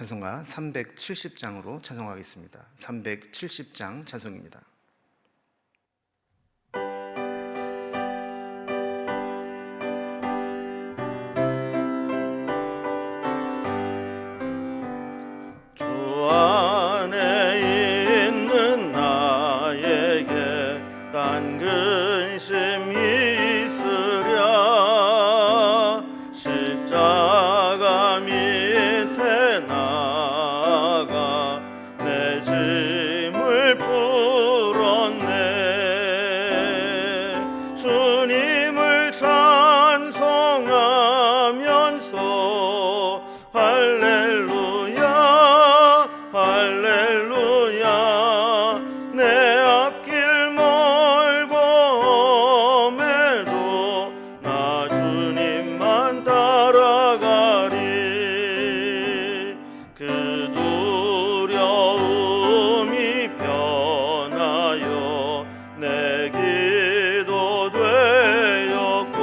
찬송가 370장으로 찬송하겠습니다. 370장 찬송입니다. 주 안에 있는 나에게 딴 근심 있으랴. 십자가 밑에 나가 내 짐을 풀었네. 주님을 찬송하면서 할렐루야 할렐루야. 내 앞길 멀고 험해도 나 주님만 따라가리. 그 두려움이 변하여 내 기도 되었고,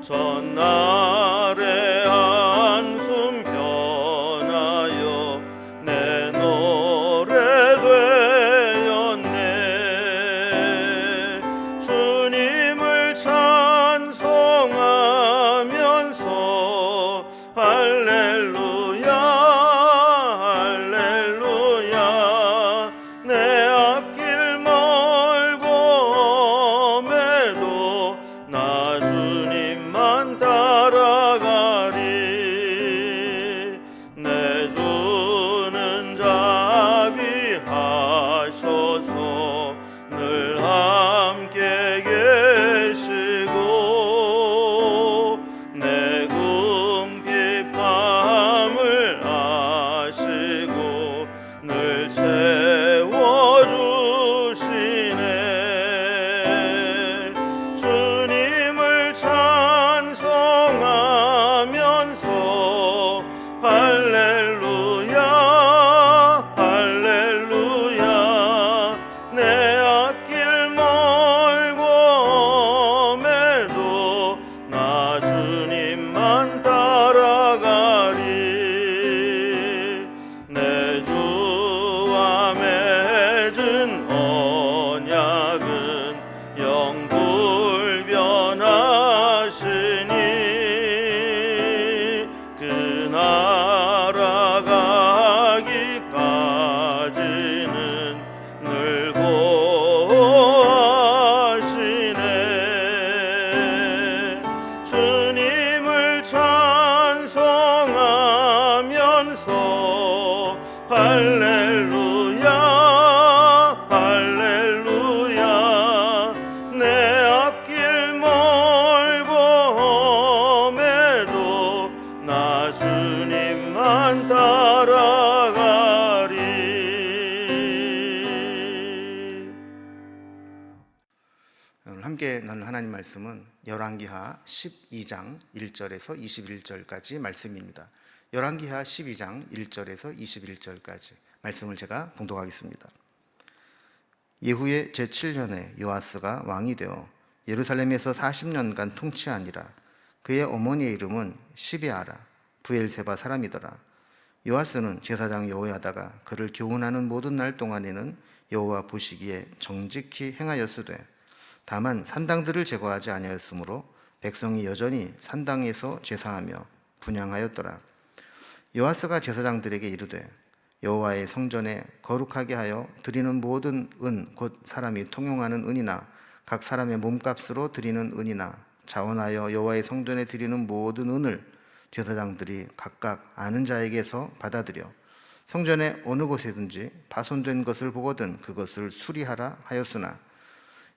전날의 한숨 변하여 내 노래 되었네. 주님을 찬송하면서 할렐루야 할렐루야. 내 앞길 멀고 험해도 나 주님만 따라가리. 내 주는 자비하셔서 늘 함께 계시고, 내 궁핍함을 아시고 늘 채워주시네. 주님을 찬송하면서 할렐루야 할렐루야. 내 앞길 멀고 험해도 나 주님만 따라가리. 내 주와 맺은 언약은 영불변하시니, 그 나라 가기까지는 늘 고하시네. 주님을 찬송하면서 할렐루야 할렐루야. 내 앞길 멀고 험해도 나 주님만 따라가리. 오늘 함께 나눌 하나님 말씀은 열왕기하 12장 1절에서 21절까지 말씀입니다. 열왕기하 12장 1절에서 21절까지 말씀을 제가 봉독하겠습니다. 예후의 제7년에 요아스가 왕이 되어 예루살렘에서 40년간 통치하니라. 그의 어머니의 이름은 시베아라 브엘세바 사람이더라. 요아스는 제사장 여호야다가 그를 교훈하는 모든 날 동안에는 여호와 보시기에 정직히 행하였으되, 다만 산당들을 제거하지 아니하였으므로 백성이 여전히 산당에서 제사하며 분향하였더라. 요아스가 제사장들에게 이르되, 여호와의 성전에 거룩하게 하여 드리는 모든 은, 곧 사람이 통용하는 은이나 각 사람의 몸값으로 드리는 은이나 자원하여 여호와의 성전에 드리는 모든 은을 제사장들이 각각 아는 자에게서 받아들여 성전의 어느 곳에든지 파손된 것을 보거든 그것을 수리하라 하였으나,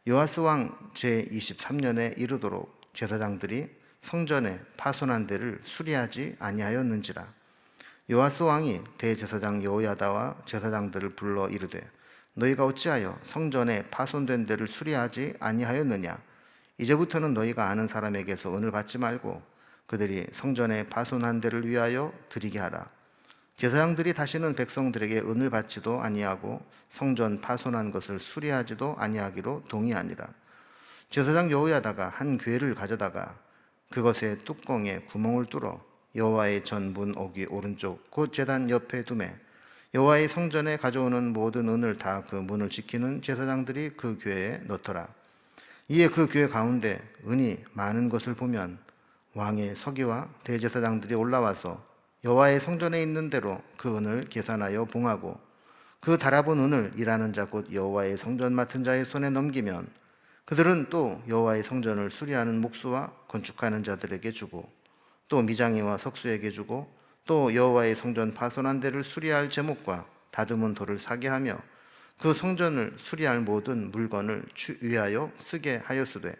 요아스 왕 제23년에 이르도록 제사장들이 성전에 파손한 데를 수리하지 아니하였는지라. 요아스 왕이 대제사장 여호야다와 제사장들을 불러 이르되, 너희가 어찌하여 성전에 파손된 데를 수리하지 아니하였느냐? 이제부터는 너희가 아는 사람에게서 은을 받지 말고 그들이 성전에 파손한 데를 위하여 드리게 하라. 제사장들이 다시는 백성들에게 은을 받지도 아니하고 성전 파손한 것을 수리하지도 아니하기로 동의하니라. 제사장 여호야다가 한 궤를 가져다가 그것의 뚜껑에 구멍을 뚫어 여호와의 전문 오기 오른쪽 곧 제단 옆에 두매 여호와의 성전에 가져오는 모든 은을 다 그 문을 지키는 제사장들이 그 궤에 넣더라. 이에 그 궤 가운데 은이 많은 것을 보면 왕의 서기와 대제사장들이 올라와서 여호와의 성전에 있는 대로 그 은을 계산하여 봉하고 그 달아본 은을 일하는 자 곧 여호와의 성전 맡은 자의 손에 넘기면 그들은 또 여호와의 성전을 수리하는 목수와 건축하는 자들에게 주고 또 미장이와 석수에게 주고 또 여호와의 성전 파손한 데를 수리할 제목과 다듬은 돌을 사게 하며 그 성전을 수리할 모든 물건을 위하여 쓰게 하였으되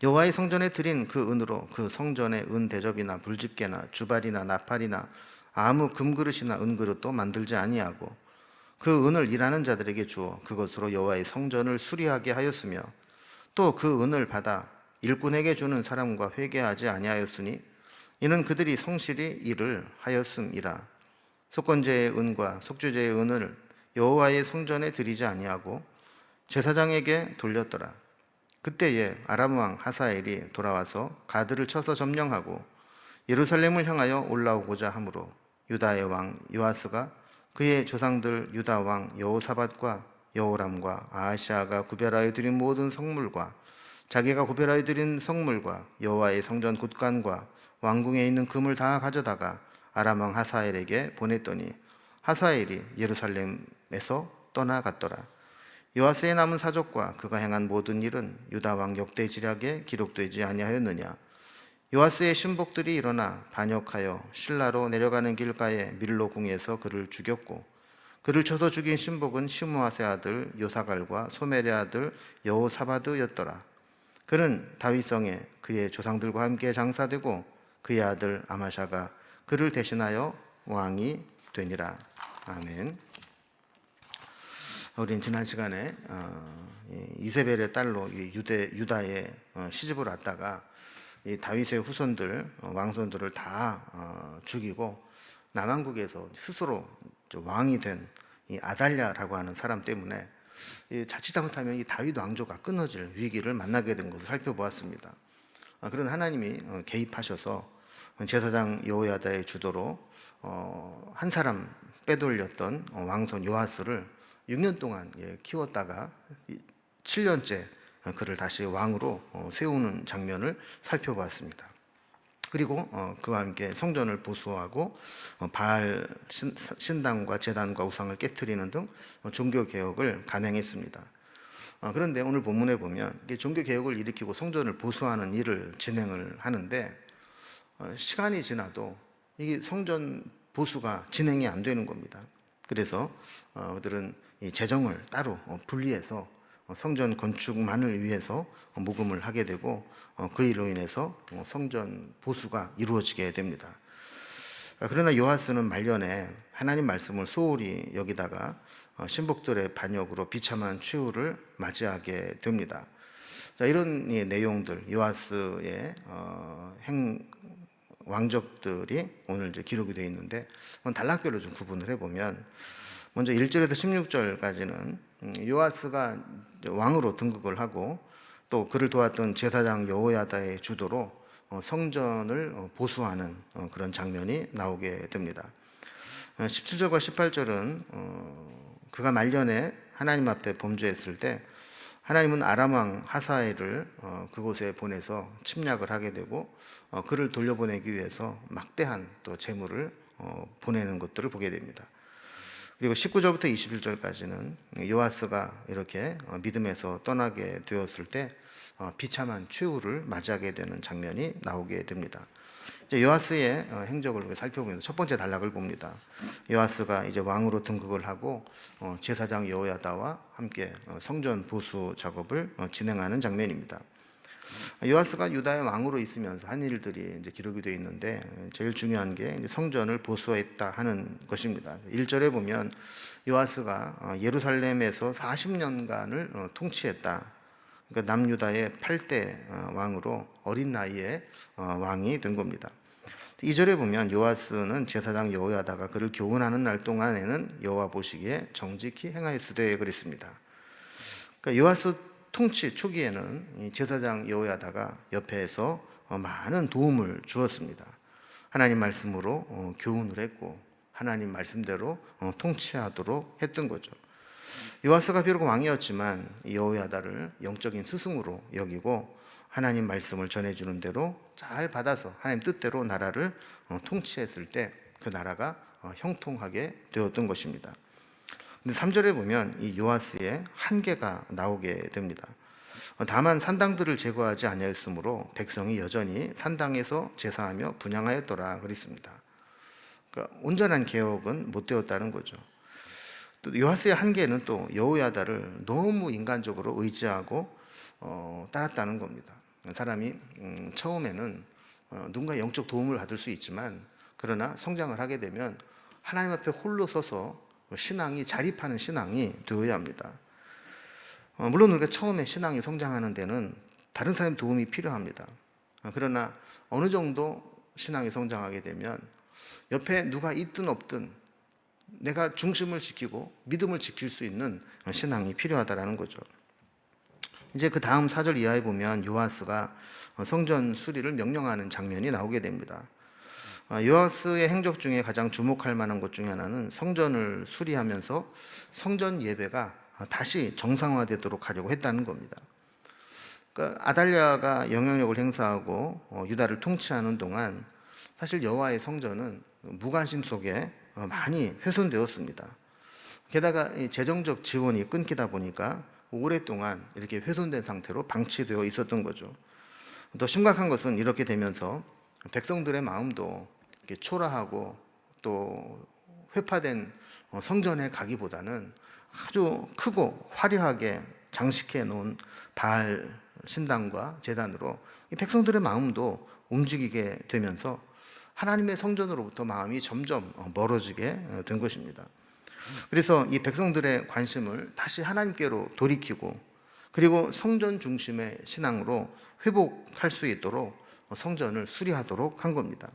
여호와의 성전에 드린 그 은으로 그 성전의 은 대접이나 불집게나 주발이나 나팔이나 아무 금그릇이나 은그릇도 만들지 아니하고 그 은을 일하는 자들에게 주어 그것으로 여호와의 성전을 수리하게 하였으며 또 그 은을 받아 일꾼에게 주는 사람과 회개하지 아니하였으니 이는 그들이 성실히 일을 하였음이라. 속건제의 은과 속죄제의 은을 여호와의 성전에 드리지 아니하고 제사장에게 돌렸더라. 그때에 아람 왕 하사엘이 돌아와서 가드를 쳐서 점령하고 예루살렘을 향하여 올라오고자 하므로 유다의 왕 요아스가 그의 조상들 유다 왕 여호사밧과 여호람과 아하시아가 구별하여 드린 모든 성물과 자기가 구별하여 드린 성물과 여호와의 성전 굿간과 왕궁에 있는 금을 다 가져다가 아람 왕 하사엘에게 보냈더니 하사엘이 예루살렘에서 떠나갔더라. 요아스의 남은 사족과 그가 행한 모든 일은 유다 왕 역대 지략에 기록되지 아니하였느냐. 요아스의 신복들이 일어나 반역하여 실라로 내려가는 길가에 밀로 궁에서 그를 죽였고 그를 쳐서 죽인 신복은 시므아세 아들 요사갈과 소멜의 아들 여호사바드였더라. 그는 다윗성에 그의 조상들과 함께 장사되고 그의 아들 아마샤가 그를 대신하여 왕이 되니라. 아멘. 우리는 지난 시간에 이세벨의 딸로 유다에 시집을 왔다가 이 다윗의 후손들 왕손들을 다 죽이고 남왕국에서 스스로 왕이 된 이 아달랴라고 하는 사람 때문에 자칫 잘못하면 이 다윗 왕조가 끊어질 위기를 만나게 된 것을 살펴보았습니다. 그런 하나님이 개입하셔서 제사장 여호야다의 주도로 한 사람 빼돌렸던 왕손 요아스를 6년 동안 키웠다가 7년째 그를 다시 왕으로 세우는 장면을 살펴보았습니다. 그리고 그와 함께 성전을 보수하고 바알 신당과 제단과 우상을 깨트리는 등 종교 개혁을 감행했습니다. 그런데 오늘 본문에 보면 종교 개혁을 일으키고 성전을 보수하는 일을 진행을 하는데 시간이 지나도 이 성전 보수가 진행이 안 되는 겁니다. 그래서 그들은 이 재정을 따로 분리해서 성전 건축만을 위해서 모금을 하게 되고 그로 인해서 성전 보수가 이루어지게 됩니다. 그러나 요아스는 말년에 하나님 말씀을 소홀히 여기다가 신복들의 반역으로 비참한 최후를 맞이하게 됩니다. 자, 이런 내용들 요아스의 왕적들이 오늘 이제 기록이 되어 있는데 단락별로 좀 구분을 해보면 먼저 1절에서 16절까지는 요아스가 왕으로 등극을 하고 또 그를 도왔던 제사장 여호야다의 주도로 성전을 보수하는 그런 장면이 나오게 됩니다. 17절과 18절은 그가 말년에 하나님 앞에 범죄했을 때 하나님은 아람 왕 하사엘을 그곳에 보내서 침략을 하게 되고 그를 돌려보내기 위해서 막대한 또 재물을 보내는 것들을 보게 됩니다. 그리고 19절부터 21절까지는 요아스가 이렇게 믿음에서 떠나게 되었을 때 비참한 최후를 맞이하게 되는 장면이 나오게 됩니다. 이제 요아스의 행적을 살펴보면서 첫 번째 단락을 봅니다. 요아스가 이제 왕으로 등극을 하고 제사장 여호야다와 함께 성전 보수 작업을 진행하는 장면입니다. 요아스가 유다의 왕으로 있으면서 한 일들이 이제 기록이 되어 있는데 제일 중요한 게 성전을 보수했다 하는 것입니다. 1절에 보면 요아스가 예루살렘에서 40년간을 통치했다. 그러니까 남유다의 8대 왕으로 어린 나이에 왕이 된 겁니다. 2절에 보면 요아스는 제사장 여호야다가 그를 교훈하는 날 동안에는 여호와 보시기에 정직히 행하였으되 그랬습니다. 그러니까 요아스 통치 초기에는 이 제사장 여호야다가 옆에서 많은 도움을 주었습니다. 하나님 말씀으로 교훈을 했고 하나님 말씀대로 통치하도록 했던 거죠. 요아스가 비록 왕이었지만 여호야다를 영적인 스승으로 여기고 하나님 말씀을 전해주는 대로 잘 받아서 하나님 뜻대로 나라를 통치했을 때 그 나라가 형통하게 되었던 것입니다. 근데 3절에 보면 이 요아스의 한계가 나오게 됩니다. 다만 산당들을 제거하지 아니하였으므로 백성이 여전히 산당에서 제사하며 분향하였더라 그랬습니다. 그러니까 온전한 개혁은 못 되었다는 거죠. 또 요아스의 한계는 또 여호야다를 너무 인간적으로 의지하고 따랐다는 겁니다. 사람이 처음에는 누군가 영적 도움을 받을 수 있지만 그러나 성장을 하게 되면 하나님 앞에 홀로 서서 신앙이 자립하는 신앙이 되어야 합니다. 물론 우리가 처음에 신앙이 성장하는 데는 다른 사람의 도움이 필요합니다. 그러나 어느 정도 신앙이 성장하게 되면 옆에 누가 있든 없든 내가 중심을 지키고 믿음을 지킬 수 있는 신앙이 필요하다는 거죠. 이제 그 다음 4절 이하에 보면 요아스가 성전 수리를 명령하는 장면이 나오게 됩니다. 요아스의 행적 중에 가장 주목할 만한 것 중에 하나는 성전을 수리하면서 성전 예배가 다시 정상화되도록 하려고 했다는 겁니다. 그러니까 아달랴가 영향력을 행사하고 유다를 통치하는 동안 사실 여호와의 성전은 무관심 속에 많이 훼손되었습니다. 게다가 재정적 지원이 끊기다 보니까 오랫동안 이렇게 훼손된 상태로 방치되어 있었던 거죠. 더 심각한 것은 이렇게 되면서 백성들의 마음도 이렇게 초라하고 또 회파된 성전에 가기보다는 아주 크고 화려하게 장식해 놓은 바알 신당과 제단으로 이 백성들의 마음도 움직이게 되면서 하나님의 성전으로부터 마음이 점점 멀어지게 된 것입니다. 그래서 이 백성들의 관심을 다시 하나님께로 돌이키고 그리고 성전 중심의 신앙으로 회복할 수 있도록 성전을 수리하도록 한 겁니다.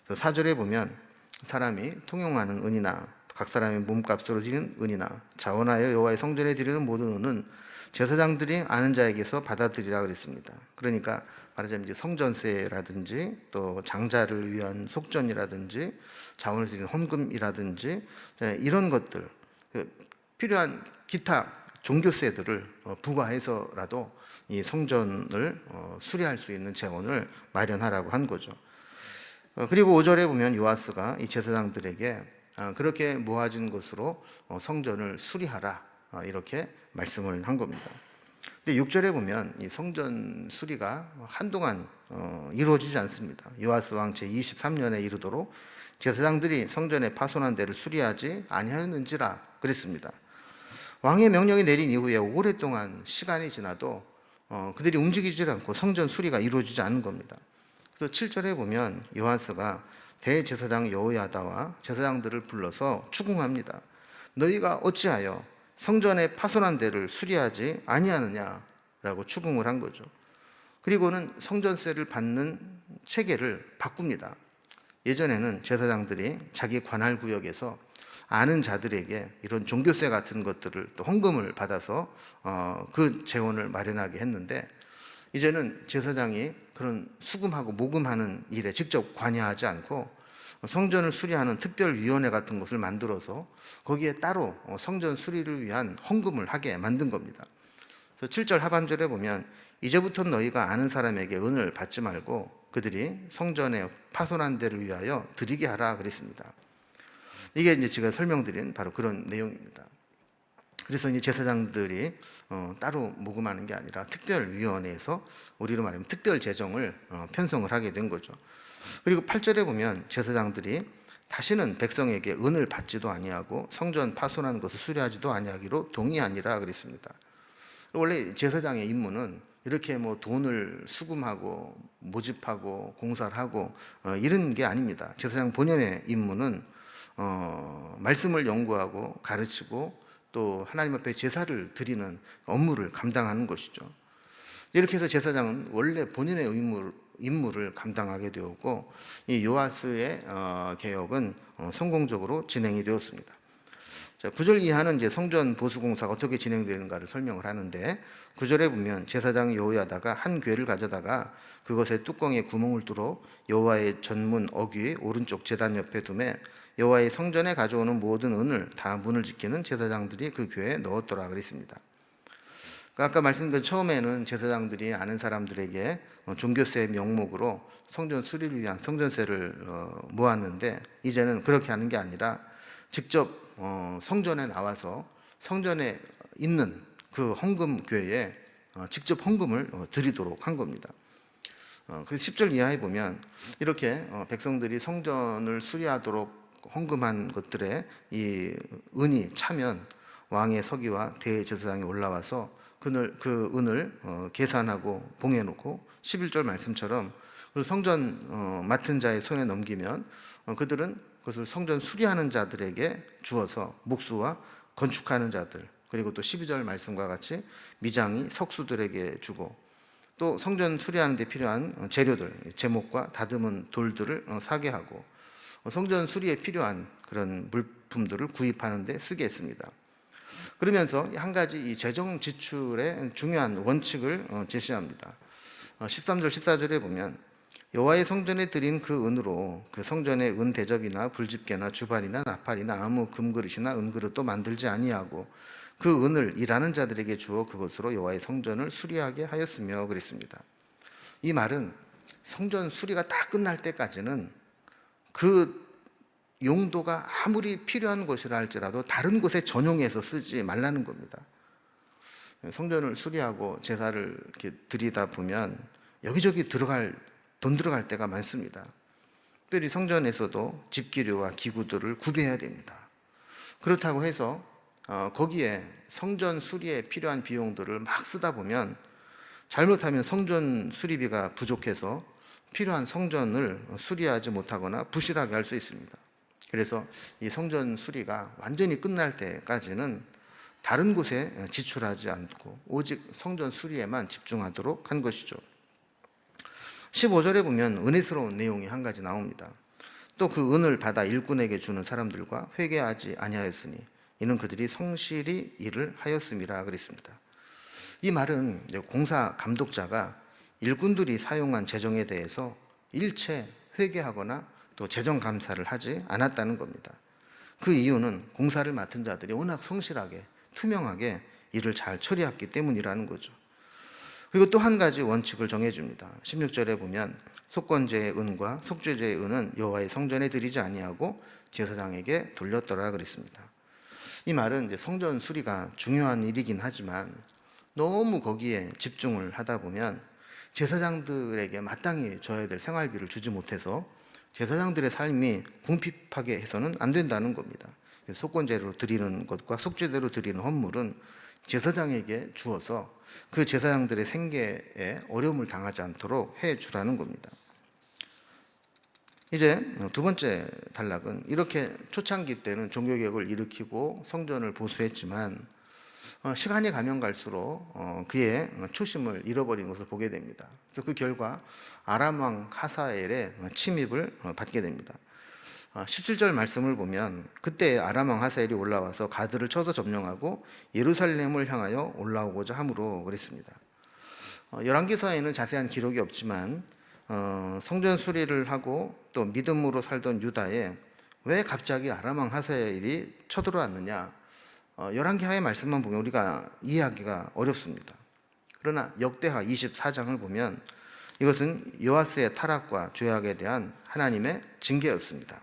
4절에 보면 사람이 통용하는 은이나 각 사람의 몸값으로 드리는 은이나 자원하여 여호와의 성전에 드리는 모든 은은 제사장들이 아는 자에게서 받아들이라 그랬습니다. 그러니까 말하자면 이제 성전세라든지 또 장자를 위한 속전이라든지 자원을 드리는 헌금이라든지 이런 것들 필요한 기타 종교세들을 부과해서라도 이 성전을 수리할 수 있는 재원을 마련하라고 한 거죠. 그리고 5절에 보면 요아스가 이 제사장들에게 그렇게 모아진 것으로 성전을 수리하라 이렇게 말씀을 한 겁니다. 근데 6절에 보면 이 성전 수리가 한동안 이루어지지 않습니다. 요아스 왕 제23년에 이르도록 제사장들이 성전에 파손한 데를 수리하지 아니하였는지라 그랬습니다. 왕의 명령이 내린 이후에 오랫동안 시간이 지나도 그들이 움직이지 않고 성전 수리가 이루어지지 않은 겁니다. 그래서 7절에 보면 요아스가 대제사장 여호야다와 제사장들을 불러서 추궁합니다. 너희가 어찌하여 성전의 파손한 데를 수리하지 아니하느냐라고 추궁을 한 거죠. 그리고는 성전세를 받는 체계를 바꿉니다. 예전에는 제사장들이 자기 관할 구역에서 아는 자들에게 이런 종교세 같은 것들을 또 헌금을 받아서 그 재원을 마련하게 했는데 이제는 제사장이 그런 수금하고 모금하는 일에 직접 관여하지 않고 성전을 수리하는 특별위원회 같은 것을 만들어서 거기에 따로 성전 수리를 위한 헌금을 하게 만든 겁니다. 그래서 7절 하반절에 보면 이제부터 너희가 아는 사람에게 은을 받지 말고 그들이 성전에 파손한 데를 위하여 드리게 하라 그랬습니다. 이게 이제 제가 설명드린 바로 그런 내용입니다. 그래서 이제 제사장들이 따로 모금하는 게 아니라 특별위원회에서 우리로 말하면 특별 재정을 편성을 하게 된 거죠. 그리고 8절에 보면 제사장들이 다시는 백성에게 은을 받지도 아니하고 성전 파손한 것을 수리하지도 아니하기로 동의하니라 그랬습니다. 원래 제사장의 임무는 이렇게 뭐 돈을 수금하고 모집하고 공사를 하고 이런 게 아닙니다. 제사장 본연의 임무는 말씀을 연구하고 가르치고 또 하나님 앞에 제사를 드리는 업무를 감당하는 것이죠. 이렇게 해서 제사장은 원래 본인의 임무를 감당하게 되었고 이 요아스의 개혁은 성공적으로 진행이 되었습니다. 자, 9절 이하는 이제 성전 보수 공사가 어떻게 진행되는가를 설명을 하는데, 9절에 보면 제사장 여호야다가 한 궤를 가져다가 그것에 뚜껑에 구멍을 뚫어 여호와의 전문 어귀 오른쪽 제단 옆에 두매 여호와의 성전에 가져오는 모든 은을 다 문을 지키는 제사장들이 그 궤에 넣었더라 그랬습니다. 아까 말씀드린 처음에는 제사장들이 아는 사람들에게 종교세의 명목으로 성전 수리를 위한 성전세를 모았는데, 이제는 그렇게 하는 게 아니라 직접 성전에 나와서 성전에 있는 그 헌금궤에 직접 헌금을 드리도록 한 겁니다. 그래서 10절 이하에 보면 이렇게 백성들이 성전을 수리하도록 헌금한 것들에 이 은이 차면 왕의 서기와 대제사장이 올라와서 그 은을 계산하고 봉해놓고 11절 말씀처럼 그 성전 맡은 자의 손에 넘기면 그들은 그것을 성전 수리하는 자들에게 주어서 목수와 건축하는 자들, 그리고 또 12절 말씀과 같이 미장이 석수들에게 주고, 또 성전 수리하는 데 필요한 재료들, 제목과 다듬은 돌들을 사게 하고 성전 수리에 필요한 그런 물품들을 구입하는 데 쓰게 했습니다. 그러면서 한 가지 이 재정 지출의 중요한 원칙을 제시합니다. 13절 14절에 보면 여호와의 성전에 드린 그 은으로 그 성전의 은 대접이나 불집게나 주발이나 나팔이나 아무 금그릇이나 은그릇도 만들지 아니하고 그 은을 일하는 자들에게 주어 그것으로 여호와의 성전을 수리하게 하였으며 그랬습니다. 이 말은 성전 수리가 다 끝날 때까지는 그 용도가 아무리 필요한 것이라 할지라도 다른 곳에 전용해서 쓰지 말라는 겁니다. 성전을 수리하고 제사를 이렇게 드리다 보면 여기저기 돈 들어갈 때가 많습니다. 특별히 성전에서도 집기류와 기구들을 구비해야 됩니다. 그렇다고 해서 거기에 성전 수리에 필요한 비용들을 막 쓰다 보면 잘못하면 성전 수리비가 부족해서 필요한 성전을 수리하지 못하거나 부실하게 할 수 있습니다. 그래서 이 성전 수리가 완전히 끝날 때까지는 다른 곳에 지출하지 않고 오직 성전 수리에만 집중하도록 한 것이죠. 15절에 보면 은혜스러운 내용이 한 가지 나옵니다. 또 그 은을 받아 일꾼에게 주는 사람들과 회개하지 아니하였으니 이는 그들이 성실히 일을 하였음이라 그랬습니다. 이 말은 공사 감독자가 일꾼들이 사용한 재정에 대해서 일체 회개하거나 또 재정 감사를 하지 않았다는 겁니다. 그 이유는 공사를 맡은 자들이 워낙 성실하게 투명하게 일을 잘 처리했기 때문이라는 거죠. 그리고 또 한 가지 원칙을 정해줍니다. 16절에 보면 속건제의 은과 속죄제의 은은 여호와의 성전에 드리지 아니하고 제사장에게 돌렸더라 그랬습니다. 이 말은 이제 성전 수리가 중요한 일이긴 하지만 너무 거기에 집중을 하다 보면 제사장들에게 마땅히 줘야 될 생활비를 주지 못해서 제사장들의 삶이 궁핍하게 해서는 안 된다는 겁니다. 속건제로 드리는 것과 속죄제로 드리는 헌물은 제사장에게 주어서 그 제사장들의 생계에 어려움을 당하지 않도록 해주라는 겁니다. 이제 두 번째 단락은 이렇게 초창기 때는 종교개혁을 일으키고 성전을 보수했지만 시간이 가면 갈수록 그의 초심을 잃어버린 것을 보게 됩니다. 그래서 그 결과 아람 왕 하사엘의 침입을 받게 됩니다. 17절 말씀을 보면 그때 아람 왕 하사엘이 올라와서 가드를 쳐서 점령하고 예루살렘을 향하여 올라오고자 함으로 그랬습니다. 열왕기서에는 자세한 기록이 없지만 성전 수리를 하고 또 믿음으로 살던 유다에 왜 갑자기 아람 왕 하사엘이 쳐들어왔느냐, 열왕기하의 말씀만 보면 우리가 이해하기가 어렵습니다. 그러나 역대하 24장을 보면 이것은 요아스의 타락과 죄악에 대한 하나님의 징계였습니다.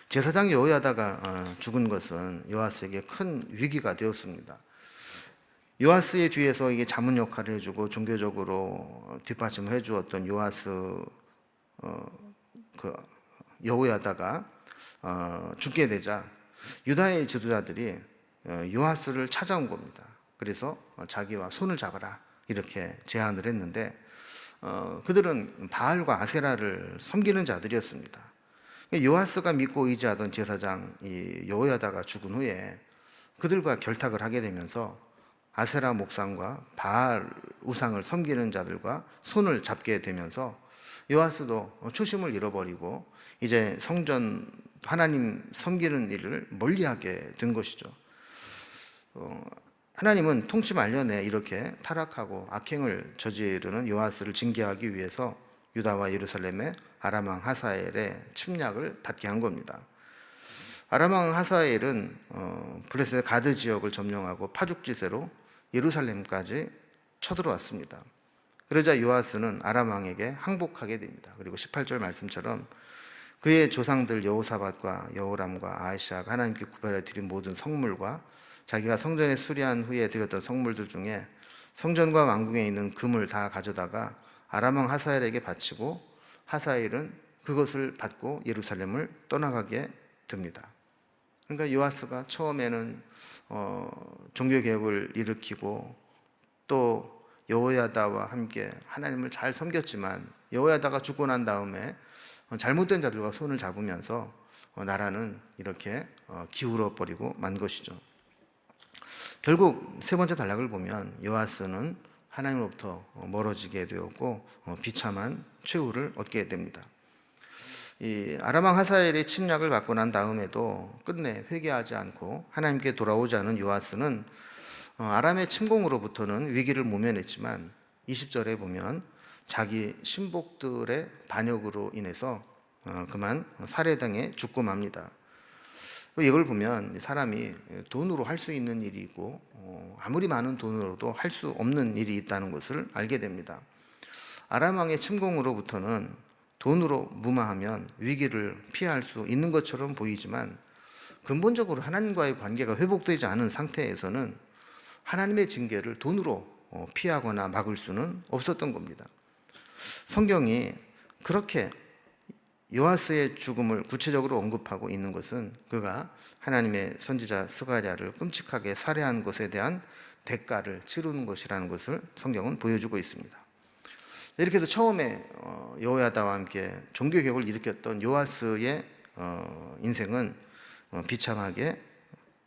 제사장 여호야다가 죽은 것은 요아스에게 큰 위기가 되었습니다. 요아스의 뒤에서 이게 자문 역할을 해주고 종교적으로 뒷받침을 해주었던 요아스 여호야다가 죽게 되자 유다의 지도자들이 요아스를 찾아온 겁니다. 그래서 자기와 손을 잡아라 이렇게 제안을 했는데 그들은 바알과 아세라를 섬기는 자들이었습니다. 요아스가 믿고 의지하던 제사장 이 여호야다가 죽은 후에 그들과 결탁을 하게 되면서 아세라 목상과 바알 우상을 섬기는 자들과 손을 잡게 되면서 요아스도 초심을 잃어버리고 이제 성전 하나님 섬기는 일을 멀리하게 된 것이죠. 하나님은 통치 말년에 이렇게 타락하고 악행을 저지르는 요아스를 징계하기 위해서 유다와 예루살렘의 아람 왕 하사엘의 침략을 받게 한 겁니다. 아람 왕 하사엘은 블레셋 가드 지역을 점령하고 파죽지세로 예루살렘까지 쳐들어왔습니다. 그러자 요아스는 아람 왕에게 항복하게 됩니다. 그리고 18절 말씀처럼 그의 조상들 여호사밧과 여호람과 아하시아가 하나님께 구별해 드린 모든 성물과 자기가 성전에 수리한 후에 드렸던 성물들 중에 성전과 왕궁에 있는 금을 다 가져다가 아람 왕 하사엘에게 바치고 하사엘은 그것을 받고 예루살렘을 떠나가게 됩니다. 그러니까 요아스가 처음에는 종교개혁을 일으키고 또 여호야다와 함께 하나님을 잘 섬겼지만 여호야다가 죽고 난 다음에 잘못된 자들과 손을 잡으면서 나라는 이렇게 기울어 버리고 만 것이죠. 결국 세 번째 단락을 보면 요아스는 하나님으로부터 멀어지게 되었고 비참한 최후를 얻게 됩니다. 이 아람 왕 하사엘의 침략을 받고 난 다음에도 끝내 회개하지 않고 하나님께 돌아오지 않은 요아스는 아람의 침공으로부터는 위기를 모면했지만 20절에 보면 자기 신복들의 반역으로 인해서 그만 살해당해 죽고 맙니다. 이걸 보면 사람이 돈으로 할 수 있는 일이 있고 아무리 많은 돈으로도 할 수 없는 일이 있다는 것을 알게 됩니다. 아람 왕의 침공으로부터는 돈으로 무마하면 위기를 피할 수 있는 것처럼 보이지만 근본적으로 하나님과의 관계가 회복되지 않은 상태에서는 하나님의 징계를 돈으로 피하거나 막을 수는 없었던 겁니다. 성경이 그렇게 요아스의 죽음을 구체적으로 언급하고 있는 것은 그가 하나님의 선지자 스가랴를 끔찍하게 살해한 것에 대한 대가를 치르는 것이라는 것을 성경은 보여주고 있습니다. 이렇게 해서 처음에 여호야다와 함께 종교개혁을 일으켰던 요아스의 인생은 비참하게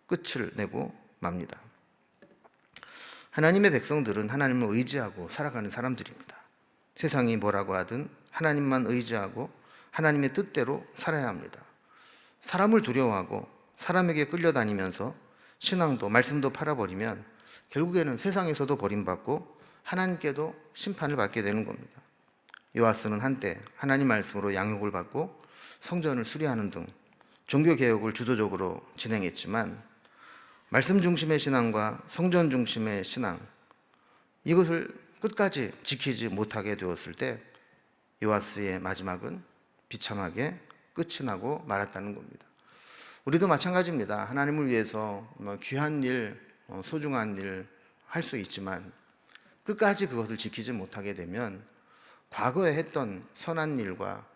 끝을 내고 맙니다. 하나님의 백성들은 하나님을 의지하고 살아가는 사람들입니다. 세상이 뭐라고 하든 하나님만 의지하고 하나님의 뜻대로 살아야 합니다. 사람을 두려워하고 사람에게 끌려다니면서 신앙도 말씀도 팔아버리면 결국에는 세상에서도 버림받고 하나님께도 심판을 받게 되는 겁니다. 요아스는 한때 하나님 말씀으로 양육을 받고 성전을 수리하는 등 종교개혁을 주도적으로 진행했지만 말씀 중심의 신앙과 성전 중심의 신앙, 이것을 끝까지 지키지 못하게 되었을 때 요아스의 마지막은 비참하게 끝이 나고 말았다는 겁니다. 우리도 마찬가지입니다. 하나님을 위해서 귀한 일, 소중한 일 할 수 있지만 끝까지 그것을 지키지 못하게 되면 과거에 했던 선한 일과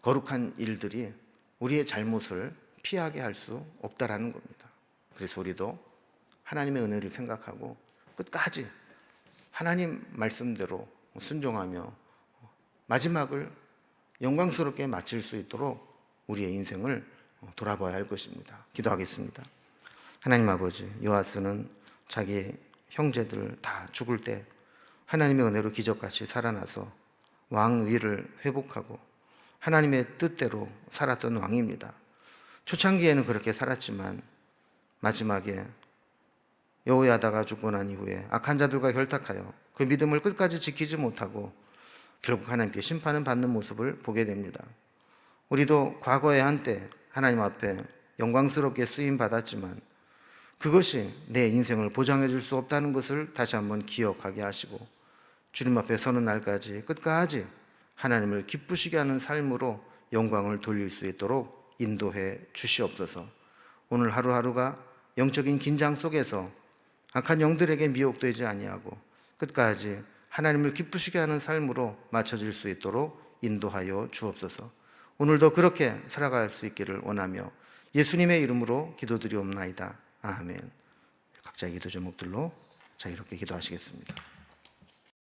거룩한 일들이 우리의 잘못을 피하게 할 수 없다라는 겁니다. 그래서 우리도 하나님의 은혜를 생각하고 끝까지 하나님 말씀대로 순종하며 마지막을 영광스럽게 마칠 수 있도록 우리의 인생을 돌아봐야 할 것입니다. 기도하겠습니다. 하나님 아버지, 요아스는 자기 형제들 다 죽을 때 하나님의 은혜로 기적같이 살아나서 왕위를 회복하고 하나님의 뜻대로 살았던 왕입니다. 초창기에는 그렇게 살았지만 마지막에 여호야다가 죽고 난 이후에 악한 자들과 결탁하여 그 믿음을 끝까지 지키지 못하고 결국 하나님께 심판을 받는 모습을 보게 됩니다. 우리도 과거에 한때 하나님 앞에 영광스럽게 쓰임 받았지만 그것이 내 인생을 보장해 줄 수 없다는 것을 다시 한번 기억하게 하시고 주님 앞에 서는 날까지 끝까지 하나님을 기쁘시게 하는 삶으로 영광을 돌릴 수 있도록 인도해 주시옵소서. 오늘 하루하루가 영적인 긴장 속에서 악한 영들에게 미혹되지 아니하고 끝까지 하나님을 기쁘시게 하는 삶으로 맞춰질 수 있도록 인도하여 주옵소서. 오늘도 그렇게 살아갈 수 있기를 원하며 예수님의 이름으로 기도드리옵나이다. 아멘. 각자의 기도 제목들로 자유롭게 기도하시겠습니다.